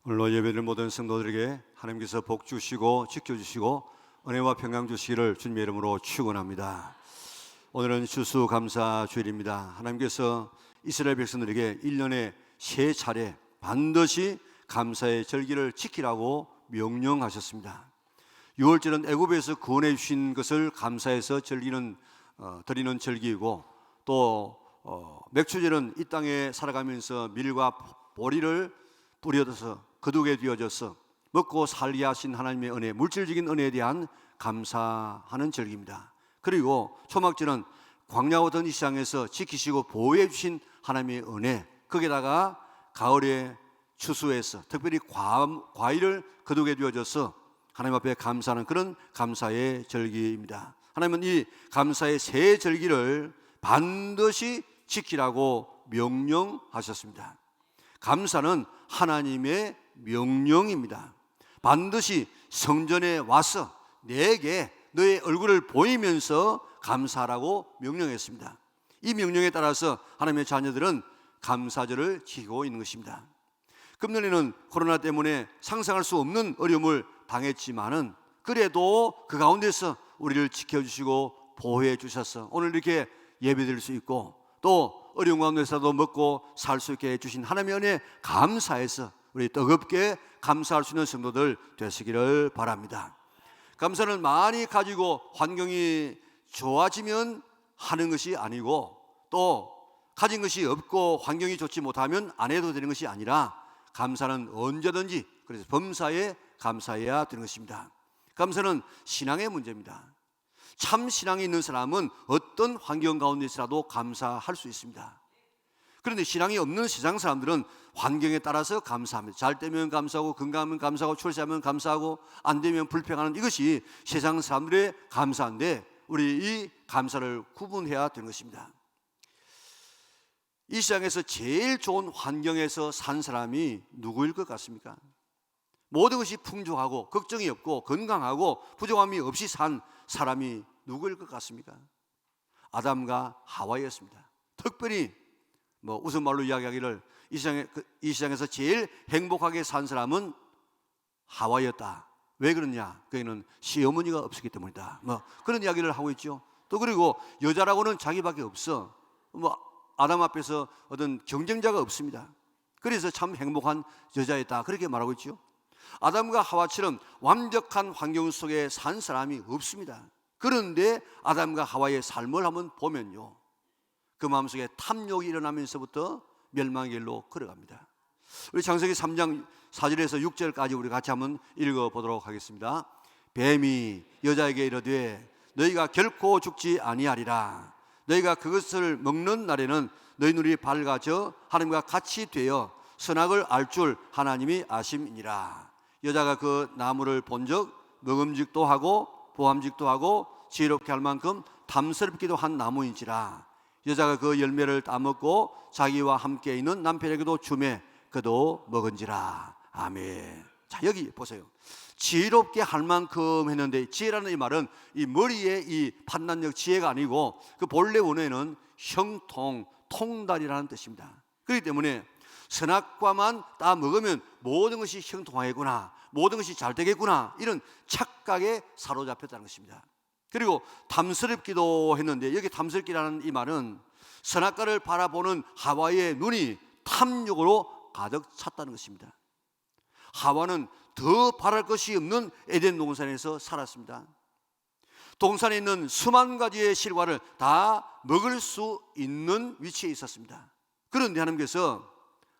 오늘로 예배드릴 모든 성도들에게 하나님께서 복 주시고 지켜주시고 은혜와 평강 주시기를 주님의 이름으로 축원합니다. 오늘은 추수감사주일입니다. 하나님께서 이스라엘 백성들에게 1년에 3차례 반드시 감사의 절기를 지키라고 명령하셨습니다. 6월절은 애굽에서 구원해 주신 것을 감사해서 드리는 절기이고, 또 맥추절은 이 땅에 살아가면서 밀과 보리를 뿌려서 거두게 되어져서 먹고 살게 하신 하나님의 은혜, 물질적인 은혜에 대한 감사하는 절기입니다. 그리고 초막절은 광야와 던 이 세상에서 지키시고 보호해 주신 하나님의 은혜, 거기다가 가을에 추수해서 특별히 과일을 거두게 되어져서 하나님 앞에 감사하는 그런 감사의 절기입니다. 하나님은 이 감사의 세 절기를 반드시 지키라고 명령하셨습니다. 감사는 하나님의 명령입니다. 반드시 성전에 와서 내게 너의 얼굴을 보이면서 감사하라고 명령했습니다. 이 명령에 따라서 하나님의 자녀들은 감사절을 지키고 있는 것입니다. 금년에는 코로나 때문에 상상할 수 없는 어려움을 당했지만은 그래도 그 가운데서 우리를 지켜주시고 보호해 주셔서 오늘 이렇게 예배드릴 수 있고, 또 어려운 가운데서도 먹고 살 수 있게 해주신 하나님의 은혜에 감사해서 우리 뜨겁게 감사할 수 있는 성도들 되시기를 바랍니다. 감사는 많이 가지고 환경이 좋아지면 하는 것이 아니고, 또 가진 것이 없고 환경이 좋지 못하면 안 해도 되는 것이 아니라, 감사는 언제든지, 그래서 범사에 감사해야 되는 것입니다. 감사는 신앙의 문제입니다. 참 신앙이 있는 사람은 어떤 환경 가운데서라도 감사할 수 있습니다. 그런데 신앙이 없는 세상 사람들은 환경에 따라서 감사합니다. 잘 되면 감사하고, 건강하면 감사하고, 출세하면 감사하고, 안 되면 불평하는, 이것이 세상 사람들의 감사인데 우리 이 감사를 구분해야 되는 것입니다. 이 세상에서 제일 좋은 환경에서 산 사람이 누구일 것 같습니까? 모든 것이 풍족하고 걱정이 없고 건강하고 부족함이 없이 산 사람이 누구일 것 같습니까? 아담과 하와였습니다. 특별히 우스운 말로 이야기하기를 이 세상에서 제일 행복하게 산 사람은 하와였다. 왜 그러냐? 그에는 시어머니가 없었기 때문이다. 그런 이야기를 하고 있죠. 또 그리고 여자라고는 자기밖에 없어. 아담 앞에서 어떤 경쟁자가 없습니다. 그래서 참 행복한 여자였다, 그렇게 말하고 있죠. 아담과 하와처럼 완벽한 환경 속에 산 사람이 없습니다. 그런데 아담과 하와의 삶을 한번 보면요, 그 마음속에 탐욕이 일어나면서부터 멸망의 길로 걸어갑니다. 우리 창세기 3장 4절에서 6절까지 우리 같이 한번 읽어보도록 하겠습니다. 뱀이 여자에게 이르되 너희가 결코 죽지 아니하리라. 너희가 그것을 먹는 날에는 너희 눈이 밝아져 하나님과 같이 되어 선악을 알 줄 하나님이 아심이니라. 여자가 그 나무를 본즉 먹음직도 하고 보암직도 하고 지혜롭게 할 만큼 탐스럽기도 한 나무인지라. 여자가 그 열매를 따먹고 자기와 함께 있는 남편에게도 주매 그도 먹은지라. 아멘. 자, 여기 보세요. 지혜롭게 할 만큼 했는데, 지혜라는 이 말은 이 머리의 이 판단력 지혜가 아니고 그 본래 원어에는 형통, 통달이라는 뜻입니다. 그렇기 때문에 선악과만 따 먹으면 모든 것이 형통하겠구나, 모든 것이 잘 되겠구나, 이런 착각에 사로잡혔다는 것입니다. 그리고 탐스럽기도 했는데, 여기 탐스럽기라는 이 말은 선악과를 바라보는 하와의 눈이 탐욕으로 가득 찼다는 것입니다. 하와는 더 바랄 것이 없는 에덴 동산에서 살았습니다. 동산에 있는 수만 가지의 실과를 다 먹을 수 있는 위치에 있었습니다. 그런데 하나님께서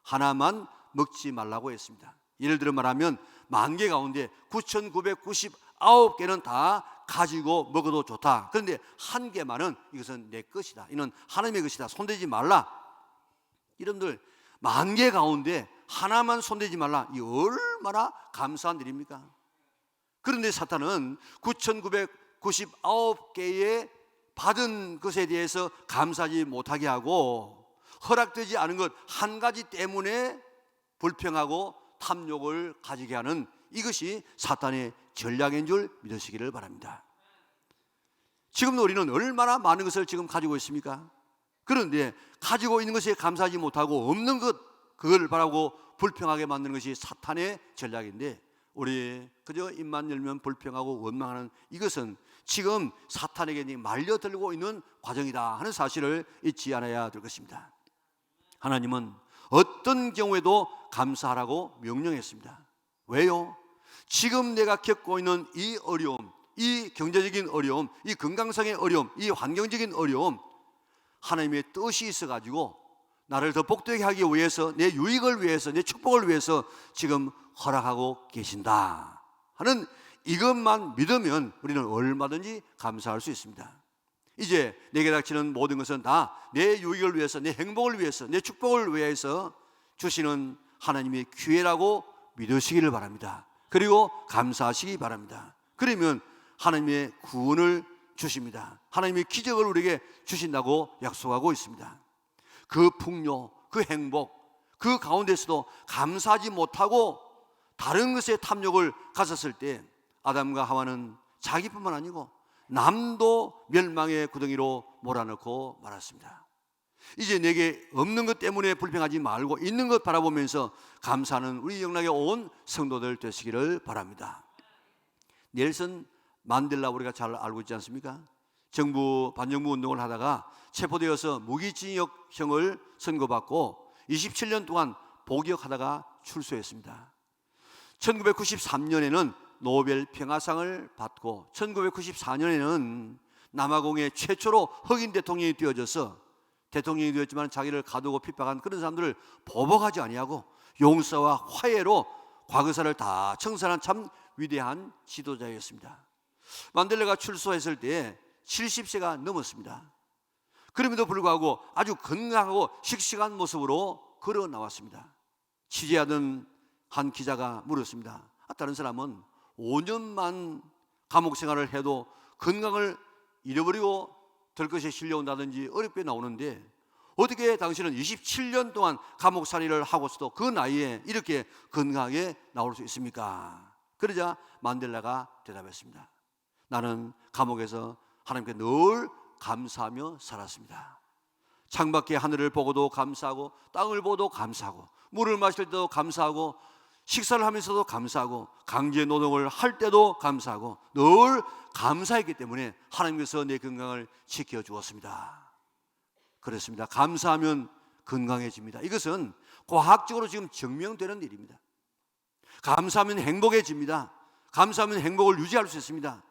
하나만 먹지 말라고 했습니다. 예를 들어 말하면 10,000개 가운데 9,999개는 다 가지고 먹어도 좋다. 그런데 한 개만은 이것은 내 것이다, 이는 하나님의 것이다, 손대지 말라. 여러분들, 10,000개 가운데 하나만 손대지 말라, 이 얼마나 감사한 일입니까? 그런데 사탄은 9,999개의 받은 것에 대해서 감사하지 못하게 하고, 허락되지 않은 것 한 가지 때문에 불평하고 탐욕을 가지게 하는, 이것이 사탄의 전략인 줄 믿으시기를 바랍니다. 지금도 우리는 얼마나 많은 것을 지금 가지고 있습니까? 그런데 가지고 있는 것에 감사하지 못하고 없는 것, 그걸 바라고 불평하게 만드는 것이 사탄의 전략인데, 우리 그저 입만 열면 불평하고 원망하는 이것은 지금 사탄에게 말려들고 있는 과정이다 하는 사실을 잊지 않아야 될 것입니다. 하나님은 어떤 경우에도 감사하라고 명령했습니다. 왜요? 지금 내가 겪고 있는 이 어려움, 이 경제적인 어려움, 이 건강상의 어려움, 이 환경적인 어려움, 하나님의 뜻이 있어가지고 나를 더 복되게 하기 위해서, 내 유익을 위해서, 내 축복을 위해서 지금 허락하고 계신다 하는 이것만 믿으면 우리는 얼마든지 감사할 수 있습니다. 이제 내게 닥치는 모든 것은 다 내 유익을 위해서, 내 행복을 위해서, 내 축복을 위해서 주시는 하나님의 기회라고 믿으시기를 바랍니다. 그리고 감사하시기 바랍니다. 그러면 하나님의 구원을 주십니다. 하나님의 기적을 우리에게 주신다고 약속하고 있습니다. 그 풍요, 그 행복, 그 가운데서도 감사하지 못하고 다른 것에 탐욕을 가졌을 때 아담과 하와는 자기뿐만 아니고 남도 멸망의 구덩이로 몰아넣고 말았습니다. 이제 내게 없는 것 때문에 불평하지 말고 있는 것 바라보면서 감사하는 우리 영락에 온 성도들 되시기를 바랍니다. 넬슨 만델라 우리가 잘 알고 있지 않습니까? 반정부 운동을 하다가 체포되어서 무기징역형을 선고받고 27년 동안 복역하다가 출소했습니다. 1993년에는 노벨 평화상을 받고 1994년에는 남아공의 최초로 흑인 대통령이 되어져서 대통령이 되었지만 자기를 가두고 핍박한 그런 사람들을 보복하지 아니하고 용서와 화해로 과거사를 다 청산한 참 위대한 지도자였습니다. 만델라가 출소했을 때 70세가 넘었습니다. 그럼에도 불구하고 아주 건강하고 씩씩한 모습으로 걸어 나왔습니다. 취재하던 한 기자가 물었습니다. 다른 사람은 5년만 감옥 생활을 해도 건강을 잃어버리고 될 것이 실려온다든지 어렵게 나오는데 어떻게 당신은 27년 동안 감옥살이를 하고서도 그 나이에 이렇게 건강하게 나올 수 있습니까? 그러자 만델라가 대답했습니다. 나는 감옥에서 하나님께 늘 감사하며 살았습니다. 창밖의 하늘을 보고도 감사하고 땅을 보고도 감사하고 물을 마실 때도 감사하고 식사를 하면서도 감사하고 강제 노동을 할 때도 감사하고 늘 감사했기 때문에 하나님께서 내 건강을 지켜주었습니다. 그렇습니다. 감사하면 건강해집니다. 이것은 과학적으로 지금 증명되는 일입니다. 감사하면 행복해집니다. 감사하면 행복을 유지할 수 있습니다.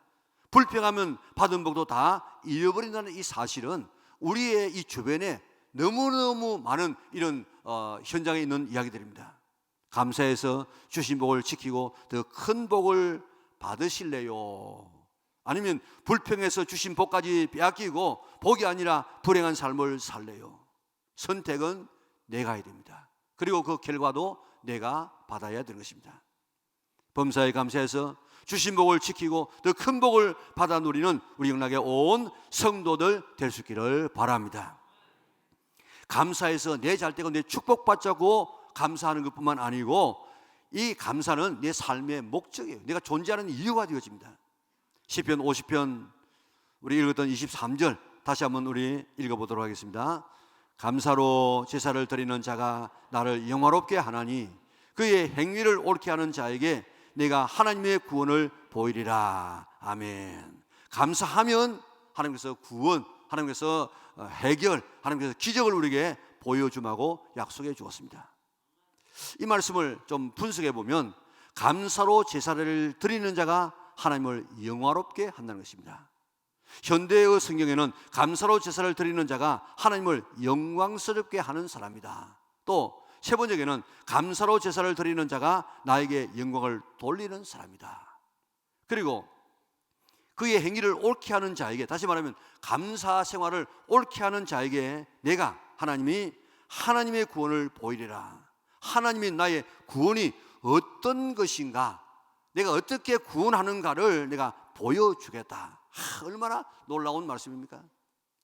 불평하면 받은 복도 다 잃어버린다는 이 사실은 우리의 이 주변에 너무너무 많은 이런 현장에 있는 이야기들입니다. 감사해서 주신 복을 지키고 더 큰 복을 받으실래요? 아니면 불평해서 주신 복까지 빼앗기고 복이 아니라 불행한 삶을 살래요? 선택은 내가 해야 됩니다. 그리고 그 결과도 내가 받아야 되는 것입니다. 범사에 감사해서 주신 복을 지키고 더 큰 복을 받아 누리는 우리 영락에 온 성도들 될 수 있기를 바랍니다. 감사해서 내 잘되고 내 축복받자고 감사하는 것뿐만 아니고 이 감사는 내 삶의 목적이에요. 내가 존재하는 이유가 되어집니다. 시편 50편 우리 읽었던 23절 다시 한번 우리 읽어보도록 하겠습니다. 감사로 제사를 드리는 자가 나를 영화롭게 하나니 그의 행위를 옳게 하는 자에게 내가 하나님의 구원을 보이리라. 아멘. 감사하면 하나님께서 구원, 하나님께서 해결, 하나님께서 기적을 우리에게 보여줌하고 약속해 주었습니다. 이 말씀을 좀 분석해 보면 감사로 제사를 드리는 자가 하나님을 영화롭게 한다는 것입니다. 현대의 성경에는 감사로 제사를 드리는 자가 하나님을 영광스럽게 하는 사람이다. 또 세 번째는 감사로 제사를 드리는 자가 나에게 영광을 돌리는 사람이다. 그리고 그의 행위를 옳게 하는 자에게, 다시 말하면 감사 생활을 옳게 하는 자에게 내가 하나님이 하나님의 구원을 보이리라. 하나님이 나의 구원이 어떤 것인가, 내가 어떻게 구원하는가를 내가 보여주겠다. 얼마나 놀라운 말씀입니까?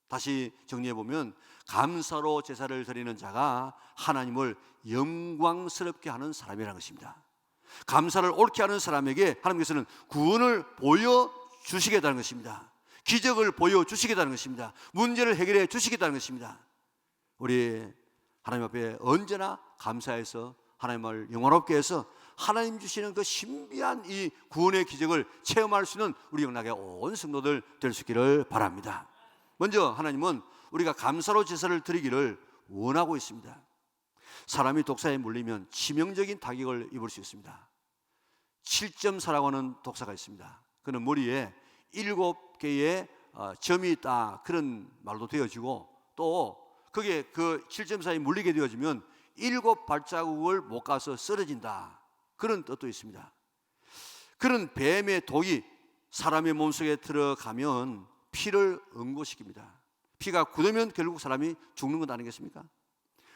다시 정리해보면 감사로 제사를 드리는 자가 하나님을 영광스럽게 하는 사람이라는 것입니다. 감사를 옳게 하는 사람에게 하나님께서는 구원을 보여주시겠다는 것입니다. 기적을 보여주시겠다는 것입니다. 문제를 해결해 주시겠다는 것입니다. 우리 하나님 앞에 언제나 감사해서 하나님을 영화롭게 해서 하나님 주시는 그 신비한 이 구원의 기적을 체험할 수 있는 우리 영락의 온 성도들 될 수 있기를 바랍니다. 먼저 하나님은 우리가 감사로 제사를 드리기를 원하고 있습니다. 사람이 독사에 물리면 치명적인 타격을 입을 수 있습니다. 7.4라고 하는 독사가 있습니다. 그는 머리에 7개의 점이 있다, 그런 말도 되어지고, 또 그게 그 7.4에 물리게 되어지면 7발자국을 못 가서 쓰러진다, 그런 뜻도 있습니다. 그런 뱀의 독이 사람의 몸속에 들어가면 피를 응고시킵니다. 피가 굳으면 결국 사람이 죽는 것 아니겠습니까?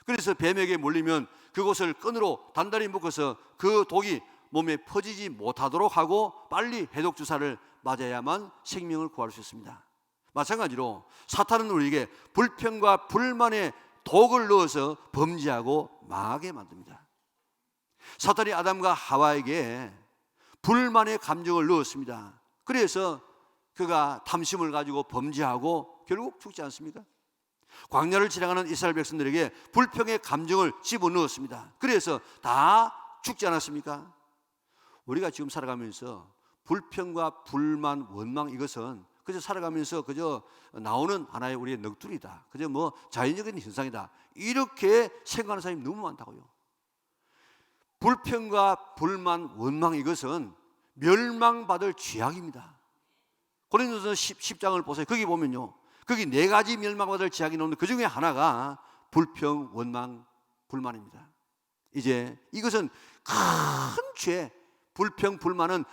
그래서 뱀에게 물리면 그곳을 끈으로 단단히 묶어서 그 독이 몸에 퍼지지 못하도록 하고 빨리 해독 주사를 맞아야만 생명을 구할 수 있습니다. 마찬가지로 사탄은 우리에게 불평과 불만의 독을 넣어서 범죄하고 망하게 만듭니다. 사탄이 아담과 하와에게 불만의 감정을 넣었습니다. 그래서 그가 탐심을 가지고 범죄하고 결국 죽지 않습니까? 광야를 지나가는 이스라엘 백성들에게 불평의 감정을 집어넣었습니다. 그래서 다 죽지 않았습니까? 우리가 지금 살아가면서 불평과 불만, 원망, 이것은 그저 살아가면서 그저 나오는 하나의 우리의 넋두리다, 그저 뭐 자연적인 현상이다, 이렇게 생각하는 사람이 너무 많다고요. 불평과 불만, 원망, 이것은 멸망받을 죄악입니다. 고린도서 10장을 보세요. 거기 보면요, 거기 4가지 멸망받을 죄악이 나오는데 그 중에 하나가 불평, 원망, 불만입니다. 이제 이것은 큰 죄, 불평, 불만은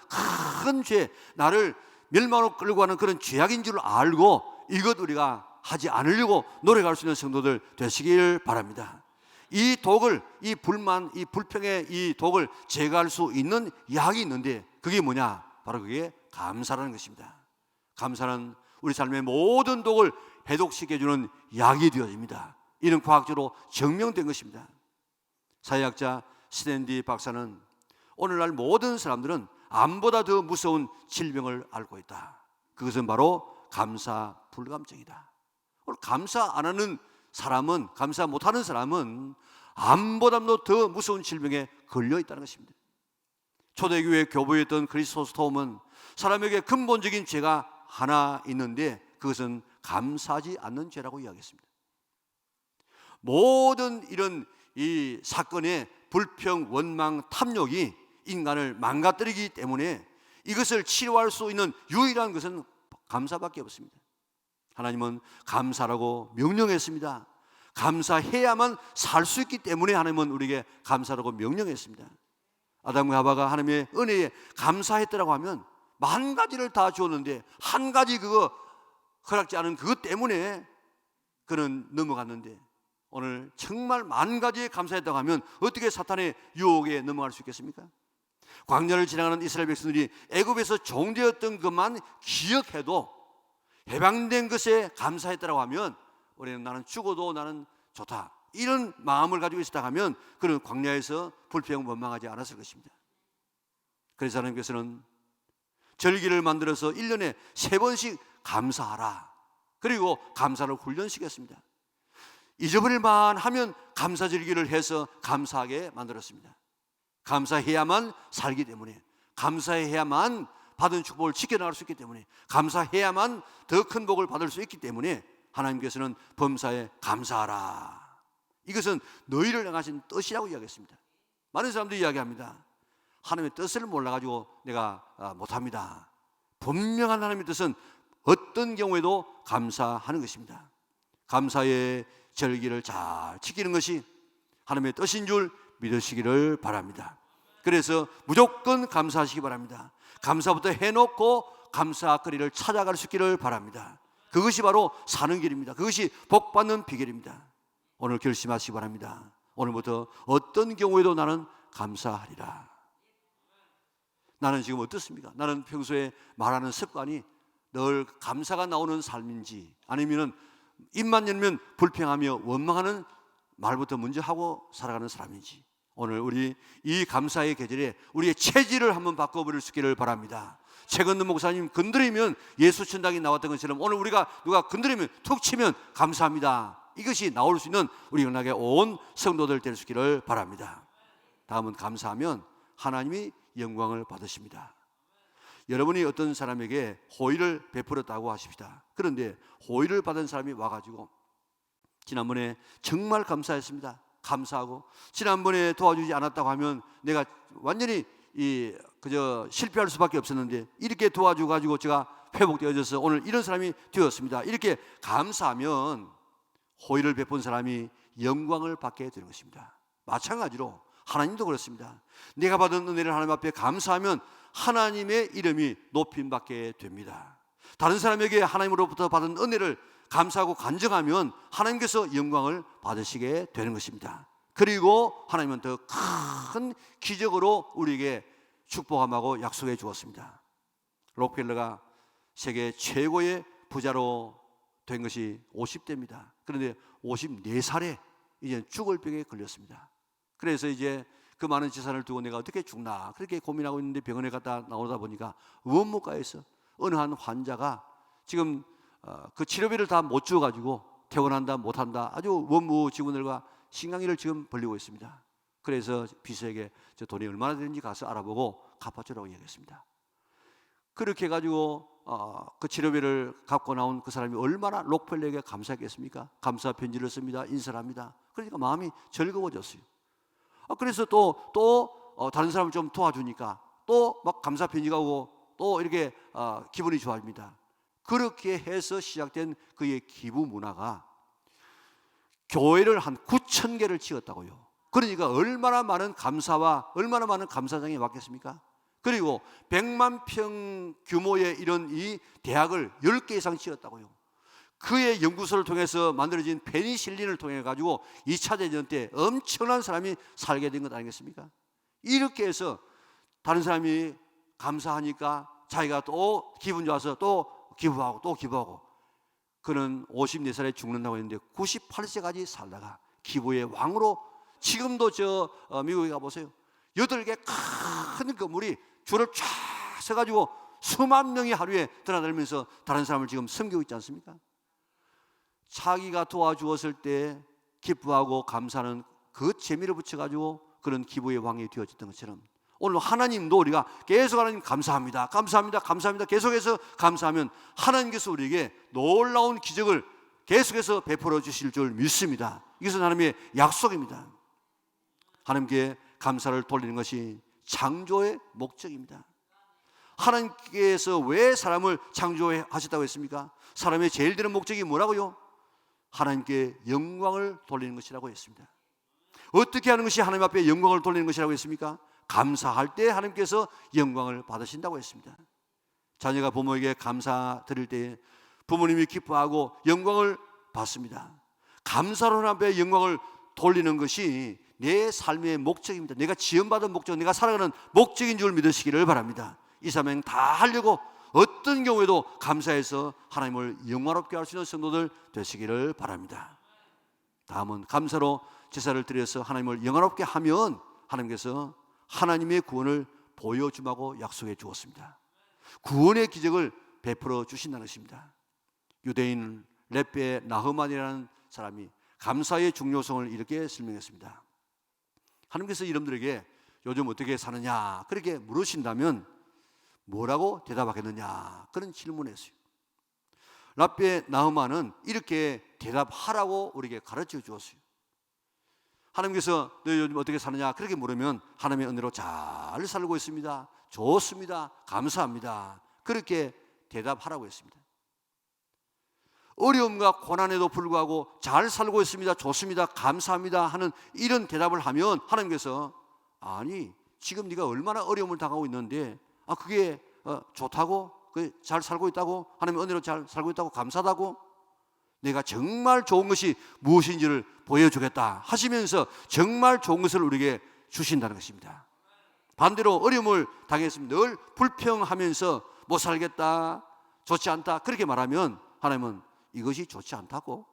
큰 죄, 나를 멸망으로 끌고 가는 그런 죄악인 줄 알고 이것 우리가 하지 않으려고 노력할 수 있는 성도들 되시길 바랍니다. 이 독을, 이 불만, 이 불평의 이 독을 제거할 수 있는 약이 있는데 그게 뭐냐? 바로 그게 감사라는 것입니다. 감사는 우리 삶의 모든 독을 해독시켜주는 약이 되어집니다. 이는 과학적으로 증명된 것입니다. 사회학자 스탠디 박사는 오늘날 모든 사람들은 암보다 더 무서운 질병을 앓고 있다. 그것은 바로 감사 불감증이다. 오늘 감사 안 하는 사람은, 감사 못하는 사람은 암보다도 더 무서운 질병에 걸려 있다는 것입니다. 초대교회 교부였던 크리스토스톰은 사람에게 근본적인 죄가 하나 있는데 그것은 감사하지 않는 죄라고 이야기했습니다. 모든 이런 이 사건의 불평, 원망, 탐욕이 인간을 망가뜨리기 때문에 이것을 치료할 수 있는 유일한 것은 감사밖에 없습니다. 하나님은 감사라고 명령했습니다. 감사해야만 살 수 있기 때문에 하나님은 우리에게 감사라고 명령했습니다. 아담과 하와가 하나님의 은혜에 감사했더라고 하면 만 가지를 다 주었는데 한 가지 그거 허락지 않은 그것 때문에 그는 넘어갔는데 오늘 정말 만 가지에 감사했다고 하면 어떻게 사탄의 유혹에 넘어갈 수 있겠습니까? 광야를 지나가는 이스라엘 백성들이 애굽에서 종되었던 것만 기억해도 해방된 것에 감사했다고 하면 우리는 나는 죽어도 나는 좋다, 이런 마음을 가지고 있었다 하면 그는 광야에서 불평 원망하지 않았을 것입니다. 그래서 하나님께서는 절기를 만들어서 1년에 3번씩 감사하라, 그리고 감사를 훈련시켰습니다. 잊어버릴만 하면 감사절기를 해서 감사하게 만들었습니다. 감사해야만 살기 때문에, 감사해야만 받은 축복을 지켜나갈 수 있기 때문에, 감사해야만 더 큰 복을 받을 수 있기 때문에 하나님께서는 범사에 감사하라, 이것은 너희를 향하신 뜻이라고 이야기했습니다. 많은 사람들이 이야기합니다. 하나님의 뜻을 몰라가지고 내가 못합니다. 분명한 하나님의 뜻은 어떤 경우에도 감사하는 것입니다. 감사의 절기를 잘 지키는 것이 하나님의 뜻인 줄 믿으시기를 바랍니다. 그래서 무조건 감사하시기 바랍니다. 감사부터 해놓고 감사거리를 찾아갈 수 있기를 바랍니다. 그것이 바로 사는 길입니다. 그것이 복받는 비결입니다. 오늘 결심하시기 바랍니다. 오늘부터 어떤 경우에도 나는 감사하리라. 나는 지금 어떻습니까? 나는 평소에 말하는 습관이 늘 감사가 나오는 삶인지, 아니면 입만 열면 불평하며 원망하는 말부터 먼저 하고 살아가는 사람인지, 오늘 우리 이 감사의 계절에 우리의 체질을 한번 바꿔버릴 수 있기를 바랍니다. 최건도 목사님 건드리면 예수 천당이 나왔던 것처럼 오늘 우리가 누가 건드리면 툭 치면 감사합니다, 이것이 나올 수 있는 우리 연락의 온 성도들 될 수 있기를 바랍니다. 다음은 감사하면 하나님이 영광을 받으십니다. 여러분이 어떤 사람에게 호의를 베풀었다고 하십시다. 그런데 호의를 받은 사람이 와가지고 지난번에 정말 감사했습니다. 감사하고 지난번에 도와주지 않았다고 하면 내가 완전히 그저 실패할 수밖에 없었는데 이렇게 도와줘 가지고 제가 회복되어져서 오늘 이런 사람이 되었습니다. 이렇게 감사하면 호의를 베푼 사람이 영광을 받게 되는 것입니다. 마찬가지로 하나님도 그렇습니다. 내가 받은 은혜를 하나님 앞에 감사하면 하나님의 이름이 높임받게 됩니다. 다른 사람에게 하나님으로부터 받은 은혜를 감사하고 간증하면 하나님께서 영광을 받으시게 되는 것입니다. 그리고 하나님은 더 큰 기적으로 우리에게 축복함하고 약속해 주었습니다. 록펠러가 세계 최고의 부자로 된 것이 50대입니다. 그런데 54살에 이제 죽을 병에 걸렸습니다. 그래서 이제 그 많은 재산을 두고 내가 어떻게 죽나 그렇게 고민하고 있는데 병원에 갔다 나오다 보니까 원무과에서 어느 한 환자가 지금 그 치료비를 다 못 주어가지고 퇴원한다 못한다 아주 원무 직원들과 신강의를 지금 벌리고 있습니다. 그래서 비서에게 저 돈이 얼마나 되는지 가서 알아보고 갚아주라고 얘기했습니다. 그렇게 해가지고 그 치료비를 갖고 나온 그 사람이 얼마나 록펠러에게 감사했겠습니까? 감사 편지를 씁니다. 인사를 합니다. 그러니까 마음이 즐거워졌어요. 그래서 또 다른 사람을 좀 도와주니까 또 막 감사 편지가 오고 또 이렇게 기분이 좋아집니다. 그렇게 해서 시작된 그의 기부 문화가 교회를 한 9,000개를 지었다고요. 그러니까 얼마나 많은 감사와 얼마나 많은 감사장이 왔겠습니까? 그리고 100만 평 규모의 이런 이 대학을 10개 이상 지었다고요. 그의 연구소를 통해서 만들어진 페니실린을 통해 가지고 2차 대전 때 엄청난 사람이 살게 된 것 아니겠습니까? 이렇게 해서 다른 사람이 감사하니까 자기가 또 기분 좋아서 또 기부하고 또 기부하고. 그는 54살에 죽는다고 했는데 98세까지 살다가 기부의 왕으로 지금도 미국에 가보세요. 8개 큰 건물이 줄을 쫙 서가지고 수만 명이 하루에 드나들면서 다른 사람을 지금 섬기고 있지 않습니까? 자기가 도와주었을 때 기뻐하고 감사하는 그 재미를 붙여가지고 그런 기부의 왕이 되어졌던 것처럼 오늘 하나님도 우리가 계속 하나님 감사합니다 감사합니다 감사합니다 계속해서 감사하면 하나님께서 우리에게 놀라운 기적을 계속해서 베풀어 주실 줄 믿습니다. 이것은 하나님의 약속입니다. 하나님께 감사를 돌리는 것이 창조의 목적입니다. 하나님께서 왜 사람을 창조하셨다고 했습니까? 사람의 제일 되는 목적이 뭐라고요? 하나님께 영광을 돌리는 것이라고 했습니다. 어떻게 하는 것이 하나님 앞에 영광을 돌리는 것이라고 했습니까? 감사할 때 하나님께서 영광을 받으신다고 했습니다. 자녀가 부모에게 감사드릴 때 부모님이 기뻐하고 영광을 받습니다. 감사로 하나님 앞에 영광을 돌리는 것이 내 삶의 목적입니다. 내가 지원받은 목적, 내가 살아가는 목적인 줄 믿으시기를 바랍니다. 이 사명 다 하려고 어떤 경우에도 감사해서 하나님을 영광롭게 할 수 있는 성도들 되시기를 바랍니다. 다음은 감사로 제사를 드려서 하나님을 영광롭게 하면 하나님께서 하나님의 구원을 보여주마고 약속해 주었습니다. 구원의 기적을 베풀어 주신다는 것입니다. 유대인 렙베 나흐만이라는 사람이 감사의 중요성을 이렇게 설명했습니다. 하나님께서 여러분들에게 요즘 어떻게 사느냐 그렇게 물으신다면 뭐라고 대답하겠느냐 그런 질문을 했어요. 랍베 나흐만은 이렇게 대답하라고 우리에게 가르쳐 주었어요. 하나님께서 너 요즘 어떻게 사느냐 그렇게 물으면 하나님의 은혜로 잘 살고 있습니다, 좋습니다, 감사합니다 그렇게 대답하라고 했습니다. 어려움과 고난에도 불구하고 잘 살고 있습니다, 좋습니다, 감사합니다 하는 이런 대답을 하면 하나님께서 아니 지금 네가 얼마나 어려움을 당하고 있는데 그게 좋다고? 잘 살고 있다고? 하나님의 은혜로 잘 살고 있다고? 감사하다고? 내가 정말 좋은 것이 무엇인지를 보여주겠다 하시면서 정말 좋은 것을 우리에게 주신다는 것입니다. 반대로 어려움을 당했으면 늘 불평하면서 못 살겠다, 좋지 않다 그렇게 말하면 하나님은 이것이 좋지 않다고?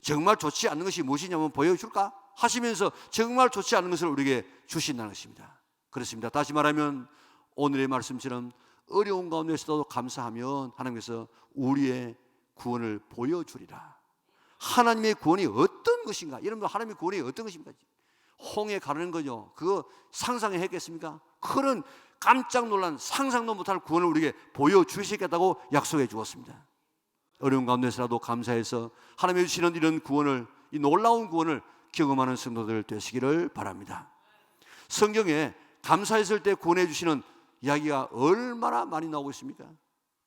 정말 좋지 않는 것이 무엇이냐면 보여줄까? 하시면서 정말 좋지 않은 것을 우리에게 주신다는 것입니다. 그렇습니다. 다시 말하면 오늘의 말씀처럼 어려운 가운데서도 감사하면 하나님께서 우리의 구원을 보여주리라. 하나님의 구원이 어떤 것인가? 여러분들 하나님의 구원이 어떤 것입니까? 홍해 가는 거죠. 그거 상상했겠습니까? 그런 깜짝 놀란 상상도 못할 구원을 우리에게 보여주시겠다고 약속해 주었습니다. 어려운 가운데서라도 감사해서 하나님이 주시는 이런 구원을, 이 놀라운 구원을 경험하는 성도들 되시기를 바랍니다. 성경에 감사했을 때 구원해 주시는 이야기가 얼마나 많이 나오고 있습니까?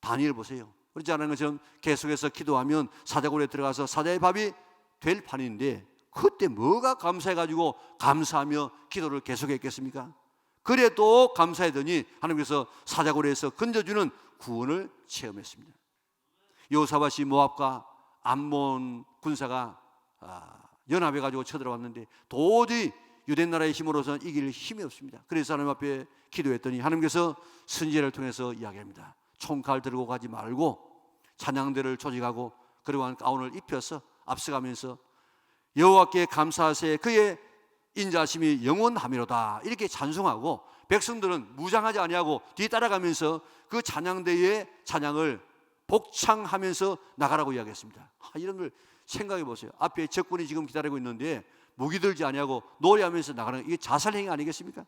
다니엘 보세요. 그렇지 않은 것처럼 계속해서 기도하면 사자굴에 들어가서 사자의 밥이 될 판인데 그때 뭐가 감사해가지고 감사하며 기도를 계속했겠습니까? 그래도 감사하더니 하나님께서 사자굴에서 건져주는 구원을 체험했습니다. 여호사밧이 모압과 암몬 군사가 연합해가지고 쳐들어왔는데 도저히 유대 나라의 힘으로서는 이길 힘이 없습니다. 그래서 하나님 앞에 기도했더니 하나님께서 선지자를 통해서 이야기합니다. 총칼 들고 가지 말고 찬양대를 조직하고 그러한 가운을 입혀서 앞서가면서 여호와께 감사하세 그의 인자하심이 영원하미로다 이렇게 찬송하고 백성들은 무장하지 아니하고 뒤따라가면서 그 찬양대의 찬양을 복창하면서 나가라고 이야기했습니다. 이런 걸 생각해 보세요. 앞에 적군이 지금 기다리고 있는데 무기 들지 아니하고 노래하면서 나가는 이게 자살행위 아니겠습니까?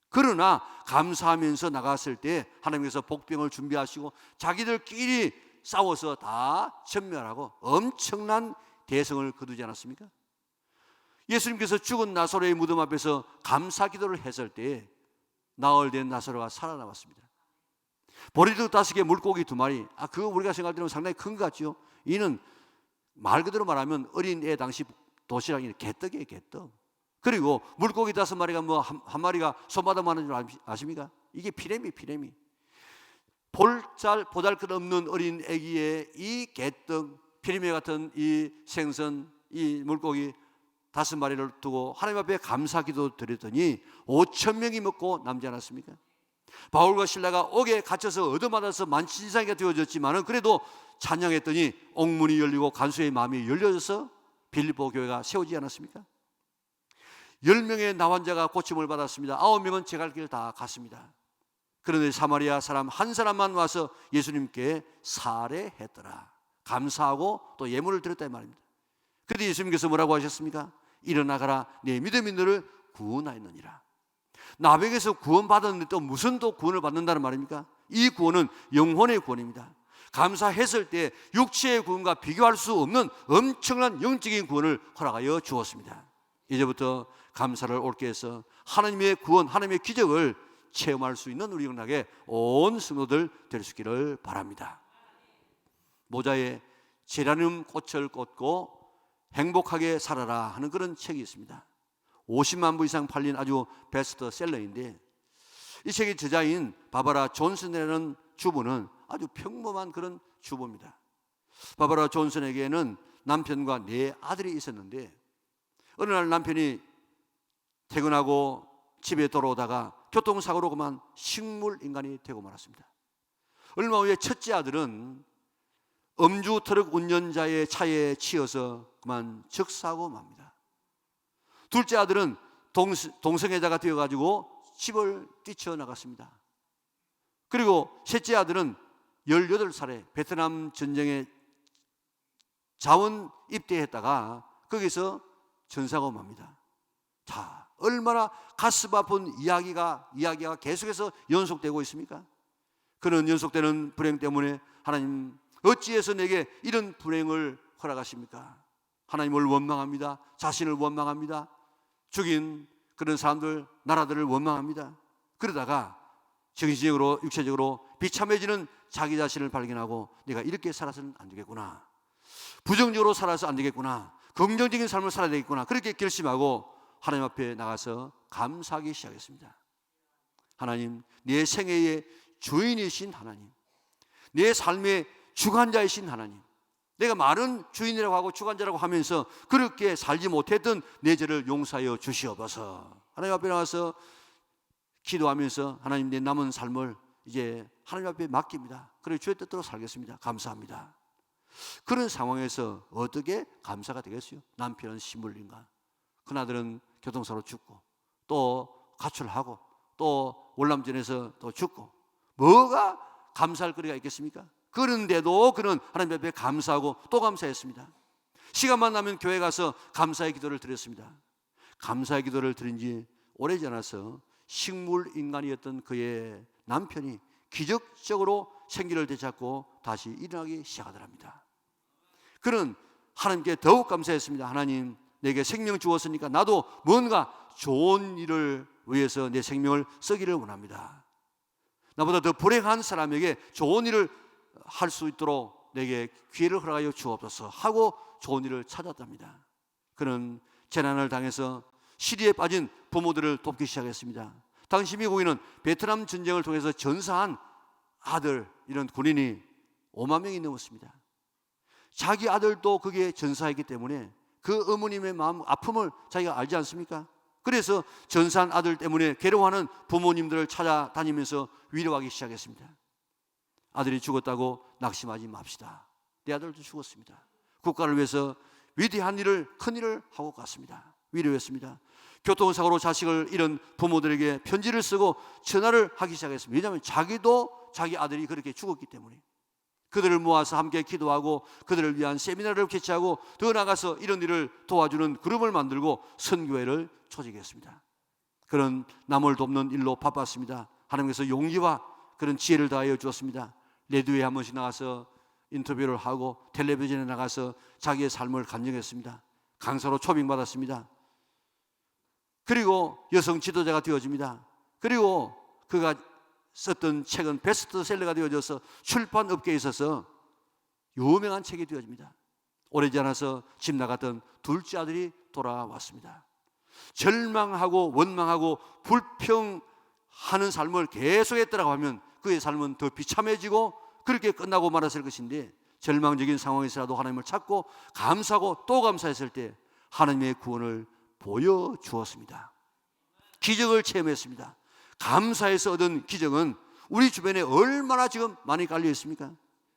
그러나 감사하면서 나갔을 때 하나님께서 복병을 준비하시고 자기들끼리 싸워서 다 전멸하고 엄청난 대성을 거두지 않았습니까? 예수님께서 죽은 나사로의 무덤 앞에서 감사 기도를 했을 때 나흘된 나사로가 살아남았습니다. 보리떡 5개, 물고기 2마리. 그거 우리가 생각할 때는 상당히 큰 것 같죠. 이는 말 그대로 말하면 어린 애 당시 도시락이 개떡이에요, 개떡. 그리고 물고기 5마리가 뭐 한 마리가 손바닥만한 줄 아십니까? 이게 피레미. 보잘것없는 어린 애기의 이 개떡, 피레미 같은 이 생선, 이 물고기 5마리를 두고 하나님 앞에 감사기도 드렸더니 5,000명이 먹고 남지 않았습니까? 바울과 실라가 옥에 갇혀서 얻어맞아서 만신상이가 되어졌지만은 그래도 찬양했더니 옥문이 열리고 간수의 마음이 열려져서 빌립보 교회가 세워지지 않았습니까? 10명의 나환자가 고침을 받았습니다. 9명은 제 갈 길 다 갔습니다. 그런데 사마리아 사람 한 사람만 와서 예수님께 살해했더라. 감사하고 또 예물을 드렸다 이 말입니다. 그런데 예수님께서 뭐라고 하셨습니까? 일어나가라 내 믿음이 너를 구원하였느니라. 나병에서 구원받았는데 또 무슨 또 구원을 받는다는 말입니까? 이 구원은 영혼의 구원입니다. 감사했을 때 육체의 구원과 비교할 수 없는 엄청난 영적인 구원을 허락하여 주었습니다. 이제부터 감사를 옳게 해서 하나님의 구원, 하나님의 기적을 체험할 수 있는 우리 영락의 온 성도들 될 수 있기를 바랍니다. 모자에 제라늄 꽃을 꽂고 행복하게 살아라 하는 그런 책이 있습니다. 50만 부 이상 팔린 아주 베스트셀러인데 이 책의 저자인 바바라 존슨이라는 주부는 아주 평범한 그런 주부입니다. 바바라 존슨에게는 남편과 4아들이 있었는데 어느 날 남편이 퇴근하고 집에 돌아오다가 교통사고로 그만 식물인간이 되고 말았습니다. 얼마 후에 첫째 아들은 음주 트럭 운전자의 차에 치여서 그만 적사하고 맙니다. 둘째 아들은 동성애자가 되어가지고 집을 뛰쳐나갔습니다. 그리고 셋째 아들은 18살에 베트남 전쟁에 자원 입대했다가 거기서 전사하고 맙니다. 자, 얼마나 가슴 아픈 이야기가 계속해서 연속되고 있습니까? 그런 연속되는 불행 때문에 하나님 어찌해서 내게 이런 불행을 허락하십니까? 하나님을 원망합니다. 자신을 원망합니다. 죽인 그런 사람들, 나라들을 원망합니다. 그러다가 정신적으로 육체적으로 비참해지는 자기 자신을 발견하고 내가 이렇게 살아서는 안 되겠구나, 부정적으로 살아서 안 되겠구나, 긍정적인 삶을 살아야 되겠구나, 그렇게 결심하고 하나님 앞에 나가서 감사하기 시작했습니다. 하나님, 내 생애의 주인이신 하나님, 내 삶의 주관자이신 하나님, 내가 많은 주인이라고 하고 주관자라고 하면서 그렇게 살지 못했던 내 죄를 용서하여 주시옵소서. 하나님 앞에 나와서 기도하면서 하나님, 내 남은 삶을 이제 하나님 앞에 맡깁니다. 그래 주의 뜻대로 살겠습니다. 감사합니다. 그런 상황에서 어떻게 감사가 되겠어요? 남편은 식물인간, 큰아들은 교통사로 죽고 또 가출하고 또 월남전에서 또 죽고 뭐가 감사할 거리가 있겠습니까? 그런데도 그는 하나님 앞에 감사하고 또 감사했습니다. 시간만 나면 교회 가서 감사의 기도를 드렸습니다. 감사의 기도를 드린 지 오래지 않아서 식물 인간이었던 그의 남편이 기적적으로 생기를 되찾고 다시 일어나기 시작하더랍니다. 그는 하나님께 더욱 감사했습니다. 하나님, 내게 생명 주었으니까 나도 뭔가 좋은 일을 위해서 내 생명을 쓰기를 원합니다. 나보다 더 불행한 사람에게 좋은 일을 할 수 있도록 내게 기회를 허락하여 주옵소서 하고 좋은 일을 찾았답니다. 그는 재난을 당해서 시리에 빠진 부모들을 돕기 시작했습니다. 당시 미국에는 베트남 전쟁을 통해서 전사한 아들, 이런 군인이 5만 명이 넘었습니다. 자기 아들도 그게 전사했기 때문에 그 어머님의 마음 아픔을 자기가 알지 않습니까? 그래서 전사한 아들 때문에 괴로워하는 부모님들을 찾아다니면서 위로하기 시작했습니다. 아들이 죽었다고 낙심하지 맙시다. 내 아들도 죽었습니다. 국가를 위해서 위대한 일을, 큰 일을 하고 갔습니다. 위로했습니다. 교통사고로 자식을 잃은 부모들에게 편지를 쓰고 전화를 하기 시작했습니다. 왜냐하면 자기도 자기 아들이 그렇게 죽었기 때문에. 그들을 모아서 함께 기도하고 그들을 위한 세미나를 개최하고 더 나가서 이런 일을 도와주는 그룹을 만들고 선교회를 조직했습니다. 그런 남을 돕는 일로 바빴습니다. 하나님께서 용기와 그런 지혜를 다하여 주었습니다. 레디오에 한 번씩 나가서 인터뷰를 하고 텔레비전에 나가서 자기의 삶을 간증했습니다. 강사로 초빙받았습니다. 그리고 여성 지도자가 되어집니다. 그리고 그가 썼던 책은 베스트셀러가 되어져서 출판업계에 있어서 유명한 책이 되어집니다. 오래지 않아서 집 나갔던 둘째 아들이 돌아왔습니다. 절망하고 원망하고 불평하는 삶을 계속했더라고 하면 그의 삶은 더 비참해지고 그렇게 끝나고 말았을 것인데, 절망적인 상황에서라도 하나님을 찾고 감사하고 또 감사했을 때 하나님의 구원을 보여주었습니다. 기적을 체험했습니다. 감사해서 얻은 기적은 우리 주변에 얼마나 지금 많이 깔려 있습니까?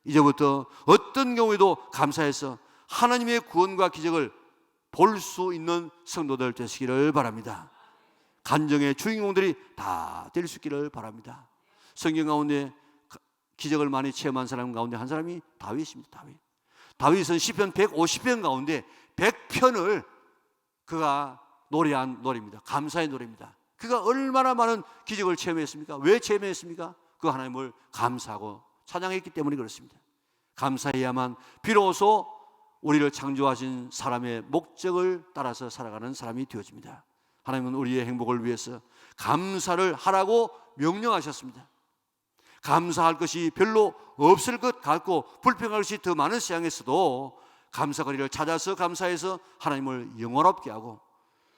이제부터 어떤 경우에도 감사해서 하나님의 구원과 기적을 볼 수 있는 성도들 되시기를 바랍니다. 간증의 주인공들이 다 될 수 있기를 바랍니다. 성경 가운데 기적을 많이 체험한 사람 가운데 한 사람이 다윗입니다. 다윗은 시편 150편 가운데 100편을 그가 노래한 노래입니다. 감사의 노래입니다. 그가 얼마나 많은 기적을 체험했습니까? 왜 체험했습니까? 그 하나님을 감사하고 찬양했기 때문에 그렇습니다. 감사해야만 비로소 우리를 창조하신 사람의 목적을 따라서 살아가는 사람이 되어집니다. 하나님은 우리의 행복을 위해서 감사를 하라고 명령하셨습니다. 감사할 것이 별로 없을 것 같고 불평할 것이 더 많은 세상에서도 감사거리를 찾아서 감사해서 하나님을 영원롭게 하고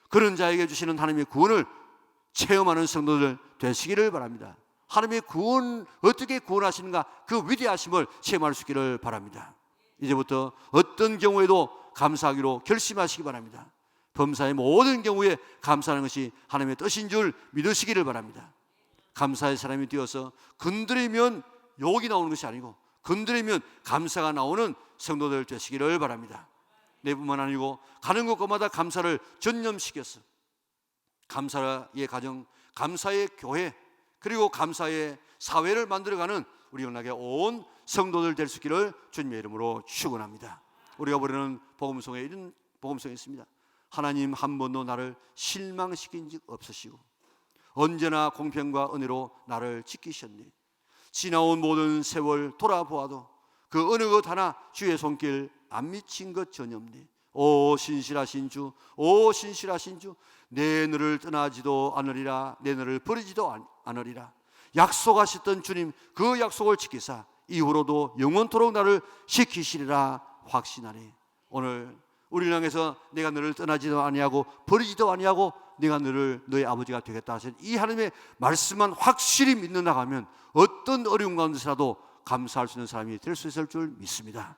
그런 자에게 주시는 하나님의 구원을 체험하는 성도들 되시기를 바랍니다. 하나님의 구원, 어떻게 구원하시는가, 그 위대하심을 체험할 수 있기를 바랍니다. 이제부터 어떤 경우에도 감사하기로 결심하시기 바랍니다. 범사의 모든 경우에 감사하는 것이 하나님의 뜻인 줄 믿으시기를 바랍니다. 감사의 사람이 되어서 건드리면 욕이 나오는 것이 아니고 건드리면 감사가 나오는 성도들 되시기를 바랍니다. 내뿐만 아니고 가는 곳마다 감사를 전념시켜서 감사의 가정, 감사의 교회, 그리고 감사의 사회를 만들어가는 우리 영락의 온 성도들 될 수 있기를 주님의 이름으로 축원합니다. 우리가 부르는 복음송에 이런 복음송이 있습니다. 하나님 한 번도 나를 실망시킨 적 없으시고 언제나 공평과 은혜로 나를 지키셨네. 지나온 모든 세월 돌아보아도 그 어느 것 하나 주의 손길 안 미친 것 전혀 없네. 오 신실하신 주, 오 신실하신 주, 내 너를 떠나지도 않으리라, 내 너를 버리지도 않으리라. 약속하셨던 주님, 그 약속을 지키사 이후로도 영원토록 나를 지키시리라 확신하네. 오늘 우리를 향해서 내가 너를 떠나지도 아니하고 버리지도 아니하고 내가 너를 너의 아버지가 되겠다 하신 이 하나님의 말씀만 확실히 믿는다 하면 어떤 어려운 가운데서라도 감사할 수 있는 사람이 될 수 있을 줄 믿습니다.